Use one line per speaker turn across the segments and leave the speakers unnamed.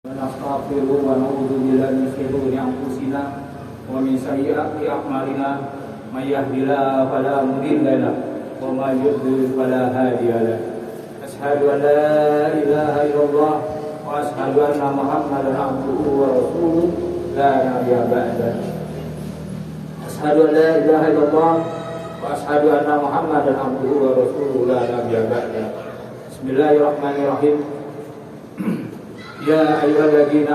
ونستغفره ونعوذ بالله من شرور أنفسنا ومن سيئات أعمالنا من يهد الله فلا مضل له ومن يضلل فلا هادي له أشهد أن لا إله إلا الله وأشهد أن محمدا عبده ورسوله لا نبي بعده أشهد أن لا إله إلا الله وأشهد أن محمدا عبده ورسوله لا نبي بعده بسم الله الرحمن الرحيم يا أيها الذين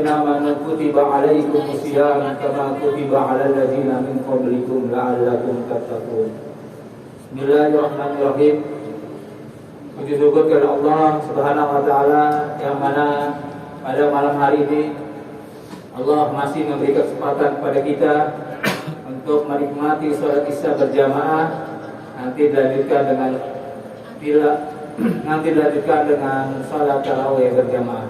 آمنوا كتب عليكم الصيام كما كتب على الذين من قبلكم لعلكم تتقون. Bismillahirrahmanirrahim. Puji syukur kepada Allah Subhanahu wa taala yang mana pada malam hari ini Allah masih memberi kesempatan kepada kita untuk menikmati salat Isya berjamaah, nanti dilanjutkan dengan salat tarawih berjamaah.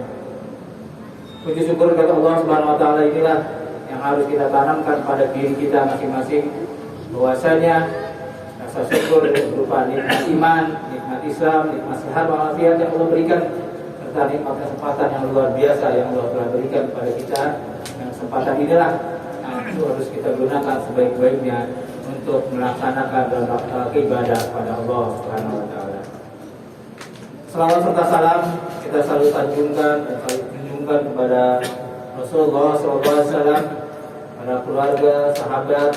Puji syukur kepada Allah Subhanahu wa taala inilah yang harus kita tanamkan pada diri kita masing-masing, bahwasanya rasa syukur berupa nikmat iman, nikmat Islam, nikmat sehat walafiat yang Allah berikan, serta nikmat kesempatan yang luar biasa yang Allah telah berikan kepada kita. Yang kesempatan inilah itu harus kita gunakan sebaik-baiknya untuk melaksanakan dan ibadah kepada Allah Subhanahu wa taala. Salawat serta salam kita selalu sanjungkan dan selalu junjungkan kepada Rasulullah SAW, pada keluarga, sahabat,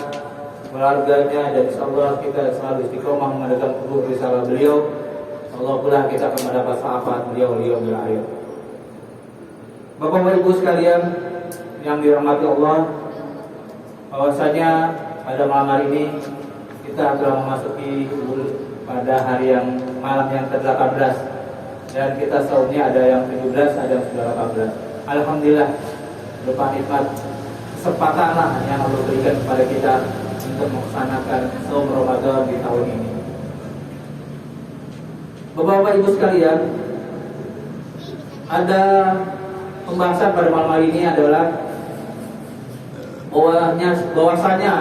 keluarganya, dan insyaallah kita selalu istiqomah menegakkan teguh risalah beliau. Allah pula kita akan mendapat syafaat beliau di akhir. Bapak Ibu sekalian yang dirahmati Allah, bahwasanya pada malam hari ini kita telah memasuki pada hari yang malam yang ke-18. Dan kita saumnya ada yang 17, ada yang sudah 18. Alhamdulillah, berupa nikmat kesempatan yang Allah berikan kepada kita untuk melaksanakan saum Ramadan di tahun ini. Bapak Ibu sekalian, ada pembahasan pada malam hari ini adalah bahwasanya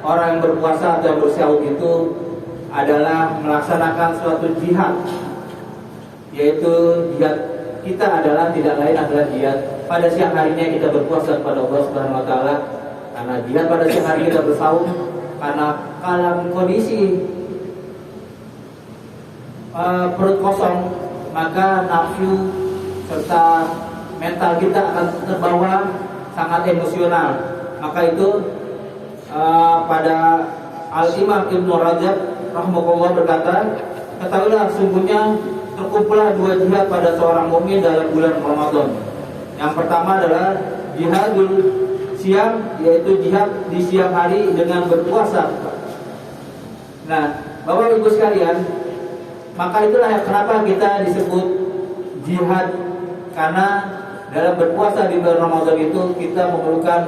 orang yang berpuasa atau bersyahud itu adalah melaksanakan suatu jihad, yaitu jihad kita adalah tidak lain adalah jihad pada siang harinya kita berpuasa kepada Allah Subhanahu wa taala, karena jihad pada siang hari kita bersaum, karena kalau kondisi perut kosong maka nafsu serta mental kita akan terbawa sangat emosional. Maka itu pada Al-Imam Ibnu Rajab rahimahullah berkata, ketahuilah sungguhnya terkumpullah dua jihad pada seorang mukmin dalam bulan Ramadan. Yang pertama adalah jihadul siang, yaitu jihad di siang hari dengan berpuasa. Nah, Bapak Ibu sekalian, maka itulah kenapa kita disebut jihad, karena dalam berpuasa di bulan Ramadan itu kita memerlukan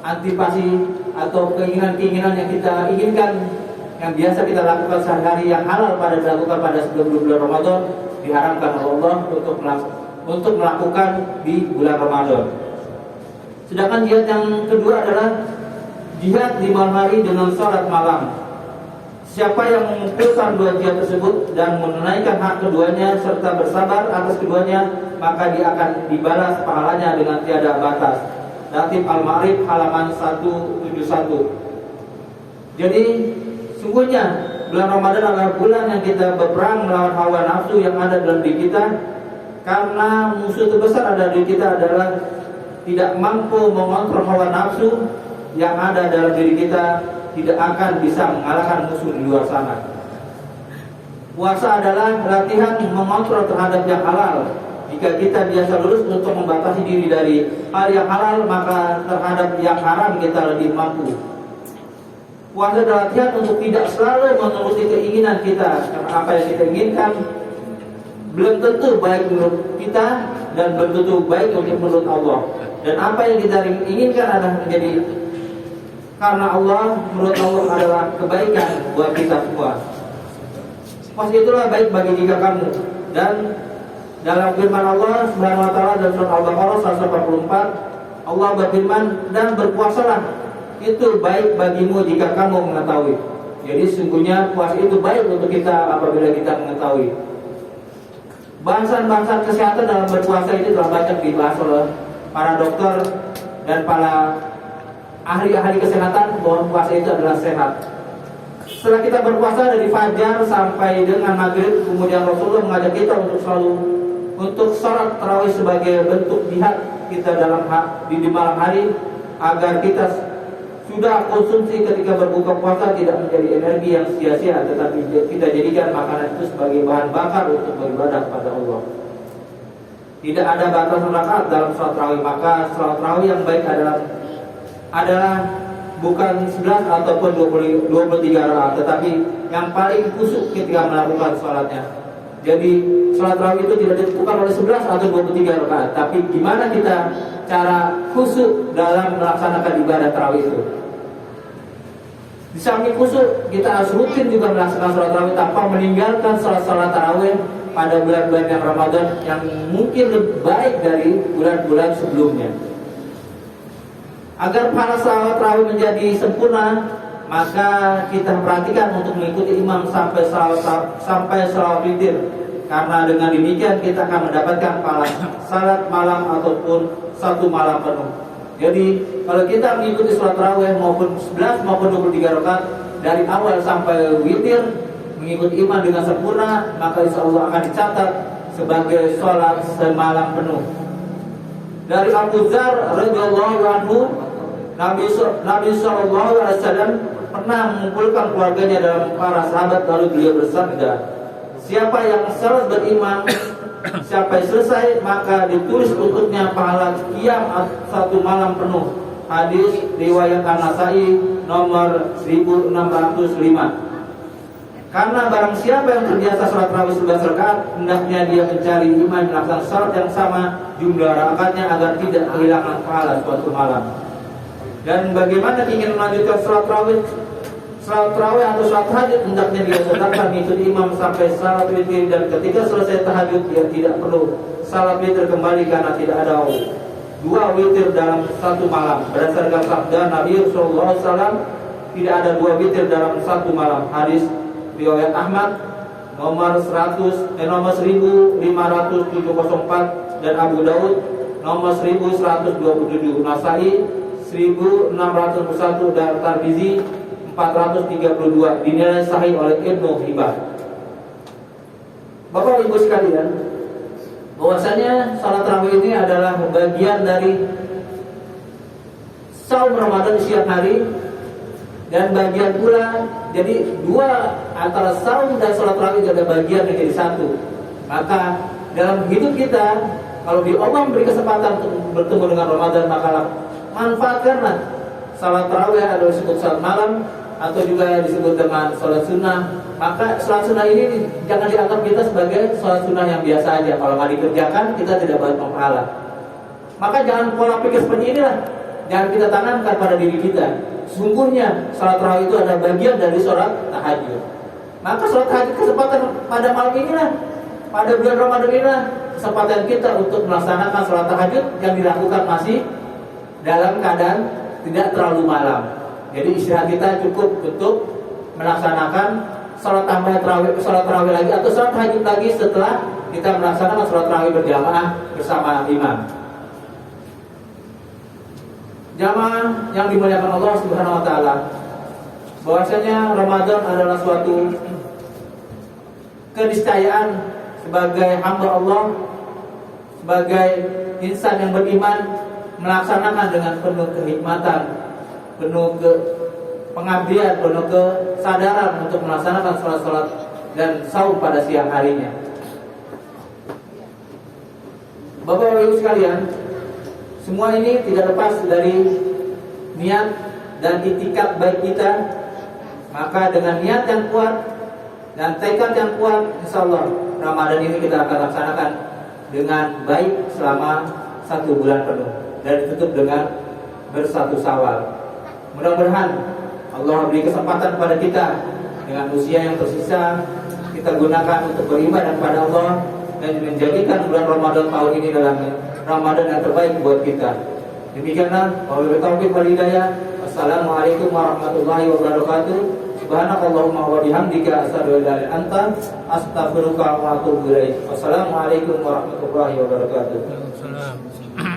antipasi atau keinginan-keinginan yang kita inginkan, yang biasa kita lakukan sehari-hari, yang halal pada dilakukan pada sebelum bulan Ramadan, diharamkan oleh Allah untuk melakukan di bulan Ramadan. Sedangkan jihad yang kedua adalah jihad di malam hari dengan salat malam. Siapa yang mengumpulkan dua jihad tersebut dan menunaikan hak keduanya serta bersabar atas keduanya, maka dia akan dibalas pahalanya dengan tiada batas. Latif Al-Ma'rif halaman 171. Jadi sungguhnya bulan Ramadan adalah bulan yang kita berperang melawan hawa nafsu yang ada dalam diri kita, karena musuh terbesar ada di kita adalah tidak mampu mengontrol hawa nafsu yang ada dalam diri kita, tidak akan bisa mengalahkan musuh di luar sana. Puasa adalah latihan mengontrol terhadap yang halal. Jika kita biasa lurus untuk membatasi diri dari hal yang halal, maka terhadap yang haram kita lebih mampu. Puasa adalah latihan untuk tidak selalu menuruti keinginan kita, karena apa yang kita inginkan belum tentu baik menurut kita dan belum tentu baik untuk menurut Allah. Dan apa yang kita inginkan adalah menjadi karena Allah, menurut Allah adalah kebaikan buat kita semua. Puasa itulah baik bagi jika kamu. Dan dalam firman Allah Subhanahu wa taala dalam surah Al-Baqarah 144, Allah berfirman, dan berpuasalah, itu baik bagimu jika kamu mengetahui. Jadi sungguhnya puasa itu baik untuk kita apabila kita mengetahui. Bahasan-bahasan kesehatan dalam berpuasa ini telah banyak dibahas oleh para dokter dan para ahli-ahli kesehatan bahwa puasa itu adalah sehat. Setelah kita berpuasa dari fajar sampai dengan maghrib, kemudian Rasulullah mengajak kita untuk sholat tarawih sebagai bentuk jihad kita di malam hari, agar kita sudah konsumsi ketika berbuka puasa tidak menjadi energi yang sia-sia, tetapi kita jadikan makanan itu sebagai bahan bakar untuk beribadah kepada Allah. Tidak ada batasan rakaat dalam sholat tarawih, maka sholat tarawih yang baik adalah bukan 11 ataupun 23 rakaat, tetapi yang paling khusyuk ketika melakukan sholatnya. Jadi sholat tarawih itu tidak ditentukan oleh 11 atau 23 rakaat, tapi gimana kita cara khusyuk dalam melaksanakan ibadah tarawih itu. Di samping khusyuk, kita harus rutin juga melaksanakan sholat tarawih tanpa meninggalkan sholat tarawih pada bulan-bulan yang Ramadan yang mungkin lebih baik dari bulan-bulan sebelumnya. Agar para sholat tarawih menjadi sempurna, maka kita perhatikan untuk mengikuti imam sampai sholat witir. Karena dengan demikian kita akan mendapatkan pahala salat malam ataupun satu malam penuh. Jadi kalau kita mengikuti sholat tarawih maupun 11 maupun 23 rakaat dari awal sampai witir, mengikuti imam dengan sempurna, maka insya Allah akan dicatat sebagai sholat semalam penuh. Dari Abu Dzar radhiyallahu anhu, Nabi sallallahu alaihi wasallam pernah mengumpulkan keluarganya dalam para sahabat, lalu beliau bersabda, siapa yang salat berimam, siapa yang selesai maka ditulis untuknya pahala qiyam satu malam penuh. Hadis riwayat An-Nasa'i nomor 1605. Karena barang siapa yang terbiasa sholat tarawih 11 rakaat, hendaknya dia mencari imam melakukan sholat yang sama jumlah rakaatnya agar tidak kehilangan pahala suatu malam. Dan bagaimana ingin melanjutkan sholat tarawih atau sholat tahajud, hendaknya dia tetapkan mengikuti imam sampai salat witir, dan ketika selesai tahajud dia tidak perlu salat witir kembali karena tidak ada dua witir dalam satu malam. Berdasarkan sabda Nabi sallallahu alaihi wasallam, tidak ada dua witir dalam satu malam. Hadis riwayat Ahmad nomor 1574 dan Abu Daud nomor 1127, Nasai 1601 dan Tirmizi 432, dinilai sahih oleh Ibnu Hibban. Bapak Ibu sekalian, bahwasanya salat tarawih ini adalah bagian dari saum Ramadan siang hari, dan bagian pula, jadi dua antara saum dan salat tarawih itu ada bagian yang jadi satu. Maka dalam hidup kita, kalau Allah memberi kesempatan untuk bertemu dengan Ramadan, maka manfaatkanlah. Salat tarawih adalah disebut salat malam atau juga disebut dengan salat sunnah. Maka salat sunnah ini jangan dianggap kita sebagai salat sunnah yang biasa aja. Kalau nggak dikerjakan kita tidak dapat pahala. Maka jangan pola pikir seperti inilah, jangan kita tanamkan pada diri kita. Sungguhnya salat tarawih itu adalah bagian dari salat tahajud. Maka salat tahajud kesempatan pada malam inilah, pada bulan Ramadan inilah kesempatan kita untuk melaksanakan salat tahajud yang dilakukan masih dalam keadaan tidak terlalu malam. Jadi istirahat kita cukup untuk melaksanakan salat tarawih lagi atau salat tahajud lagi setelah kita melaksanakan salat tarawih berjamaah bersama imam. Jamaah yang dimuliakan Allah Subhanahu wa taala, bahwasanya Ramadan adalah suatu keniscayaan sebagai hamba Allah, sebagai insan yang beriman, melaksanakan dengan penuh kenikmatan, penuh pengabdian, penuh kesadaran untuk melaksanakan salat-salat dan saum pada siang harinya. Bapak Ibu sekalian, semua ini tidak lepas dari niat dan itikad baik kita. Maka dengan niat yang kuat dan tekad yang kuat, insya Allah Ramadan ini kita akan laksanakan dengan baik selama 1 bulan penuh, dan ditutup dengan bersatu Syawal. Mudah-mudahan Allah beri kesempatan kepada kita dengan usia yang tersisa, kita gunakan untuk beribadah kepada Allah dan menjadikan bulan Ramadan tahun ini dalam Ramadan yang terbaik buat kita. Demikianlah, wabillahi taufiq wal hidayah. Wassalamualaikum warahmatullahi wabarakatuh. Subhanakallahumma wa bihamdika asyhadu an la ilaha illa anta astaghfiruka wa atubu ilaik. Wassalamualaikum warahmatullahi wabarakatuh.
Waalaikumsalam.